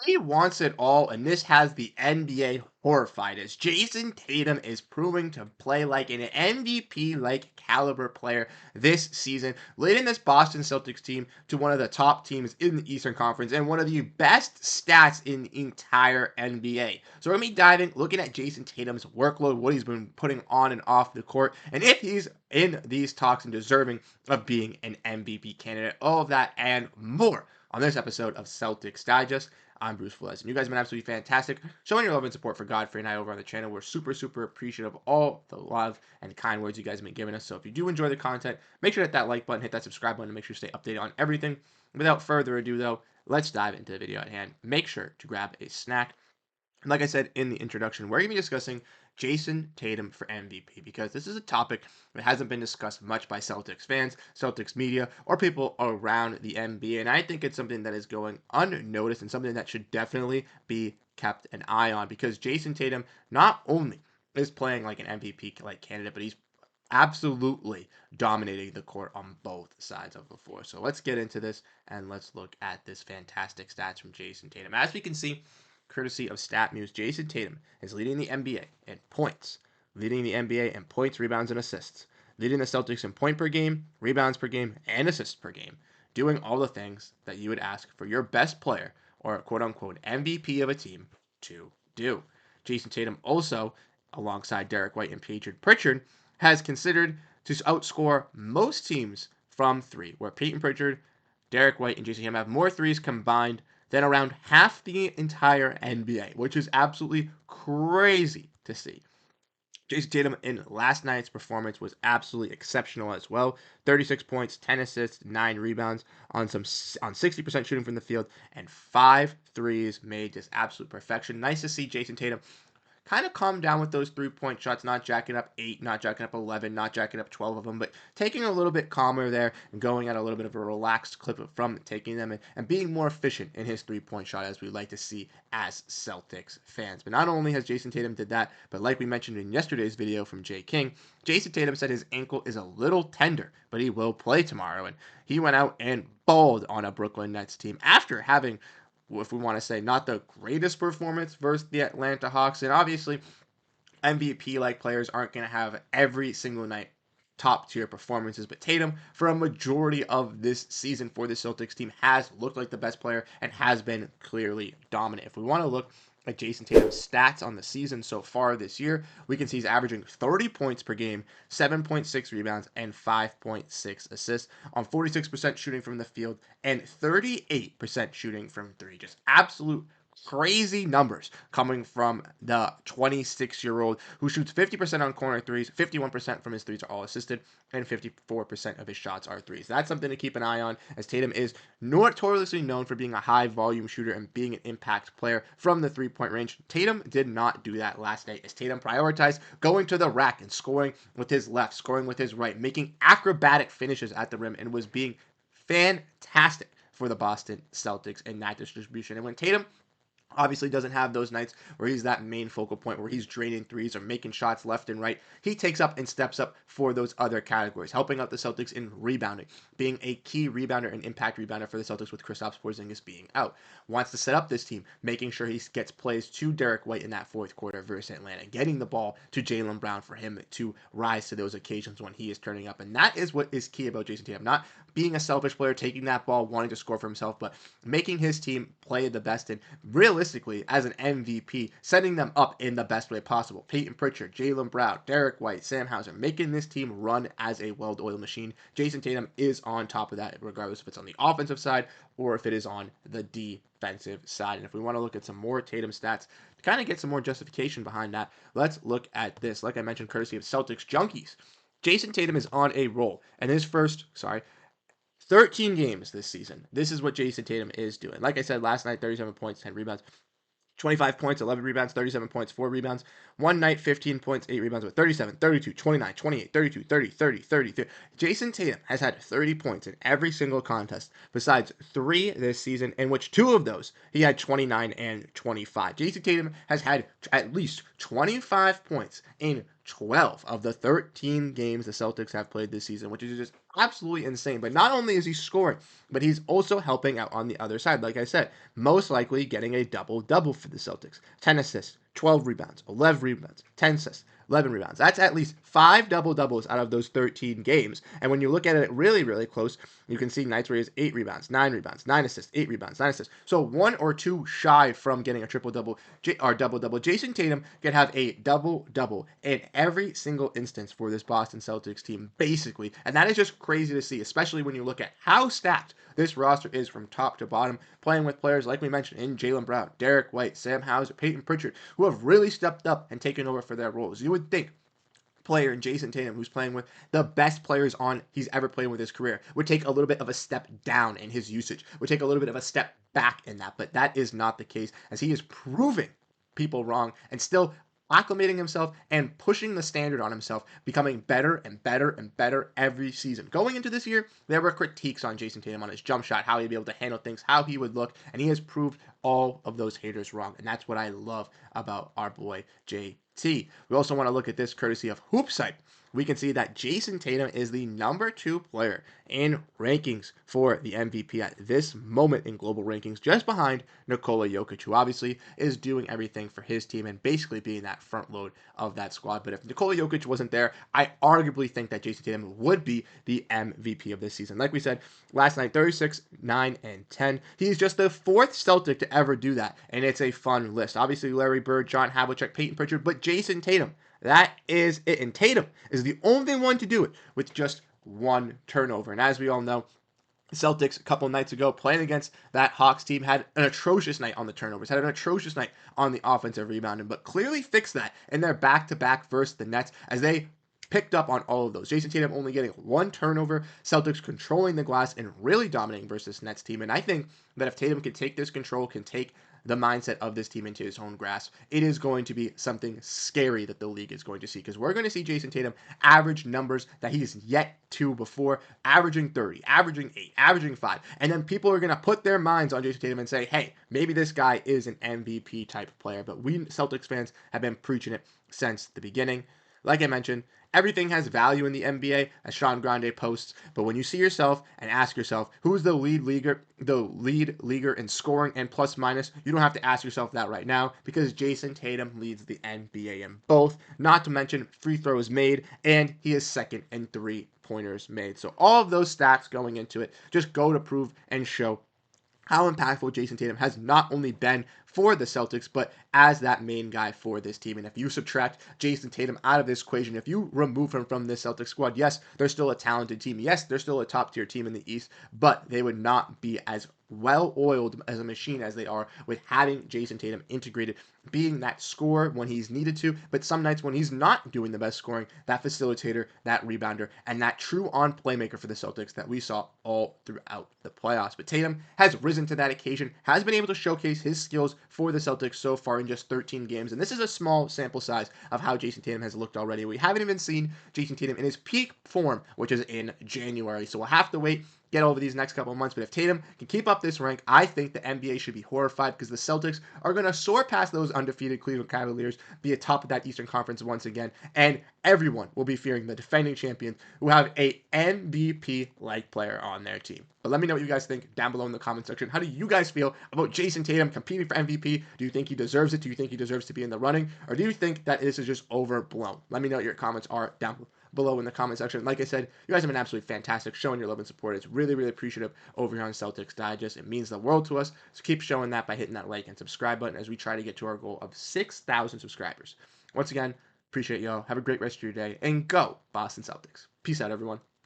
He wants it all, and this has the NBA horrified as Jayson Tatum is proving to play like an MVP-like caliber player this season, leading this Boston Celtics team to one of the top teams in the Eastern Conference and one of the best stats in the entire NBA. So we're going to be diving, looking at Jayson Tatum's workload, what he's been putting on and off the court, and if he's in these talks and deserving of being an MVP candidate. All of that and more on this episode of Celtics Digest. I'm Bruce Veliz, and you guys have been absolutely fantastic, showing your love and support for Godfrey and I over on the channel. We're super, super appreciative of all the love and kind words you guys have been giving us. So if you do enjoy the content, make sure to hit that like button, hit that subscribe button, and make sure to stay updated on everything. Without further ado, though, let's dive into the video at hand. Make sure to grab a snack. And like I said in the introduction, we're going to be discussing Jayson Tatum for MVP because this is a topic that hasn't been discussed much by Celtics fans, Celtics media, or people around the NBA. And I think it's something that is going unnoticed and something that should definitely be kept an eye on because Jayson Tatum not only is playing like an MVP-like candidate, but he's absolutely dominating the court on both sides of the floor. So let's get into this and let's look at this fantastic stats from Jayson Tatum. As we can see, courtesy of StatMuse, Jayson Tatum is leading the NBA in points, leading the NBA in points, rebounds, and assists, leading the Celtics in point per game, rebounds per game, and assists per game, doing all the things that you would ask for your best player or quote-unquote MVP of a team to do. Jayson Tatum also, alongside Derrick White and Peyton Pritchard, has considered to outscore most teams from three, where Peyton Pritchard, Derrick White, and Jayson Tatum have more threes combined than around half the entire NBA, which is absolutely crazy to see. Jayson Tatum in last night's performance was absolutely exceptional as well. 36 points, 10 assists, 9 rebounds on 60% shooting from the field, and 5 threes made, just absolute perfection. Nice to see Jayson Tatum kind of calm down with those three-point shots, not jacking up 8, not jacking up 11, not jacking up 12 of them, but taking a little bit calmer there and going at a little bit of a relaxed clip from taking them and being more efficient in his three-point shot as we like to see as Celtics fans. But not only has Jayson Tatum did that, but like we mentioned in yesterday's video from Jay King, Jayson Tatum said his ankle is a little tender, but he will play tomorrow. And he went out and balled on a Brooklyn Nets team after having, if we want to say, not the greatest performance versus the Atlanta Hawks. And obviously, MVP-like players aren't going to have every single night top-tier performances. But Tatum, for a majority of this season for the Celtics team, has looked like the best player and has been clearly dominant. If we want to look at Jayson Tatum's stats on the season so far this year, we can see he's averaging 30 points per game, 7.6 rebounds, and 5.6 assists on 46% shooting from the field and 38% shooting from three. Just absolute crazy numbers coming from the 26-year-old who shoots 50% on corner threes, 51% from his threes are all assisted, and 54% of his shots are threes. That's something to keep an eye on, as Tatum is notoriously known for being a high-volume shooter and being an impact player from the three-point range. Tatum did not do that last night, as Tatum prioritized going to the rack and scoring with his left, scoring with his right, making acrobatic finishes at the rim, and was being fantastic for the Boston Celtics in that distribution. And when Tatum obviously doesn't have those nights where he's that main focal point where he's draining threes or making shots left and right, he takes up and steps up for those other categories, helping out the Celtics in rebounding, being a key rebounder and impact rebounder for the Celtics with Kristaps Porziņģis being out. Wants to set up this team, making sure he gets plays to Derrick White in that fourth quarter versus Atlanta, getting the ball to Jaylen Brown for him to rise to those occasions when he is turning up. And that is what is key about Jayson Tatum, not being a selfish player, taking that ball, wanting to score for himself, but making his team play the best and realistically as an MVP, setting them up in the best way possible. Peyton Pritchard, Jaylen Brown, Derrick White, Sam Hauser, making this team run as a well-oiled machine. Jayson Tatum is on top of that, regardless if it's on the offensive side or if it is on the defensive side. And if we want to look at some more Tatum stats to kind of get some more justification behind that, let's look at this. Like I mentioned, courtesy of Celtics Junkies, Jayson Tatum is on a roll, and his first, 13 games this season. This is what Jayson Tatum is doing. Like I said last night, 37 points, 10 rebounds. 25 points, 11 rebounds, 37 points, 4 rebounds. One night, 15 points, 8 rebounds with 37, 32, 29, 28, 32, 30, 30, 30. Jayson Tatum has had 30 points in every single contest besides 3 this season, in which 2 of those he had 29 and 25. Jayson Tatum has had at least 25 points in 12 of the 13 games the Celtics have played this season, which is just absolutely insane. But not only is he scoring, but he's also helping out on the other side. Like I said, most likely getting a double-double for the Celtics. 10 assists, 12 rebounds, 11 rebounds, 10 assists, 11 rebounds. That's at least 5 double-doubles out of those 13 games. And when you look at it really, really close, you can see nights where he has 8 rebounds, 9 assists, 8 rebounds, 9 assists. So 1 or 2 shy from getting a triple-double or double-double. Jayson Tatum can have a double-double in every single instance for this Boston Celtics team, basically. And that is just crazy to see, especially when you look at how stacked this roster is from top to bottom, playing with players like we mentioned in Jaylen Brown, Derrick White, Sam Hauser, Peyton Pritchard, who have really stepped up and taken over for their roles. You would think player in Jayson Tatum, who's playing with the best players he's ever played with his career, would take a little bit of a step down in his usage, would take a little bit of a step back in that, but that is not the case, as he is proving people wrong and still acclimating himself and pushing the standard on himself, becoming better and better and better every season. Going into this year, there were critiques on Jayson Tatum on his jump shot, how he'd be able to handle things, how he would look, and he has proved all of those haters wrong, and that's what I love about our boy JT. We also want to look at this courtesy of HoopSite. We can see that Jayson Tatum is the number 2 player in rankings for the MVP at this moment in global rankings, just behind Nikola Jokic, who obviously is doing everything for his team and basically being that front load of that squad. But if Nikola Jokic wasn't there, I arguably think that Jayson Tatum would be the MVP of this season. Like we said last night, 36, 9, and 10. He's just the 4th Celtic to ever do that, and it's a fun list. Obviously, Larry Bird, John Havlicek, Peyton Pritchard, but Jayson Tatum, that is it. And Tatum is the only one to do it with just 1 turnover. And as we all know, the Celtics a couple nights ago playing against that Hawks team had an atrocious night on the turnovers, had an atrocious night on the offensive rebounding, but clearly fixed that in their back-to-back versus the Nets as they picked up on all of those. Jayson Tatum only getting 1 turnover, Celtics controlling the glass and really dominating versus this Nets team. And I think that if Tatum can take this control, can take the mindset of this team into his own grasp, it is going to be something scary that the league is going to see, because we're going to see Jayson Tatum average numbers that he's yet to before, averaging 30, averaging 8, averaging 5, and then people are going to put their minds on Jayson Tatum and say, hey, maybe this guy is an MVP type player. But we Celtics fans have been preaching it since the beginning. Like I mentioned, everything has value in the NBA, as Sean Grande posts, but when you see yourself and ask yourself, who's the lead leaguer in scoring and plus minus, you don't have to ask yourself that right now, because Jayson Tatum leads the NBA in both, not to mention free throws made, and he is second in 3-pointers made. So all of those stats going into it just go to prove and show how impactful Jayson Tatum has not only been for the Celtics, but as that main guy for this team. And if you subtract Jayson Tatum out of this equation, if you remove him from this Celtics squad, yes, they're still a talented team. Yes, they're still a top-tier team in the East, but they would not be as well-oiled as a machine as they are with having Jayson Tatum integrated, being that scorer when he's needed to, but some nights when he's not doing the best scoring, that facilitator, that rebounder, and that true-on playmaker for the Celtics that we saw all throughout the playoffs. But Tatum has risen to that occasion, has been able to showcase his skills for the Celtics so far in just 13 games, and this is a small sample size of how Jayson Tatum has looked already. We haven't even seen Jayson Tatum in his peak form, which is in January, so we'll have to wait, get over these next couple of months. But if Tatum can keep up this rank, I think the NBA should be horrified, because the Celtics are going to soar past those undefeated Cleveland Cavaliers, be atop of that Eastern Conference once again, and everyone will be fearing the defending champions who have a MVP-like player on their team. But let me know what you guys think down below in the comment section. How do you guys feel about Jayson Tatum competing for MVP? Do you think he deserves it? Do you think he deserves to be in the running? Or do you think that this is just overblown? Let me know what your comments are down below in the comment section. Like I said, you guys have been absolutely fantastic, showing your love and support. It's really, really appreciative over here on Celtics Digest. It means the world to us. So keep showing that by hitting that like and subscribe button as we try to get to our goal of 6,000 subscribers. Once again, appreciate y'all. Have a great rest of your day, and go Boston Celtics. Peace out, everyone.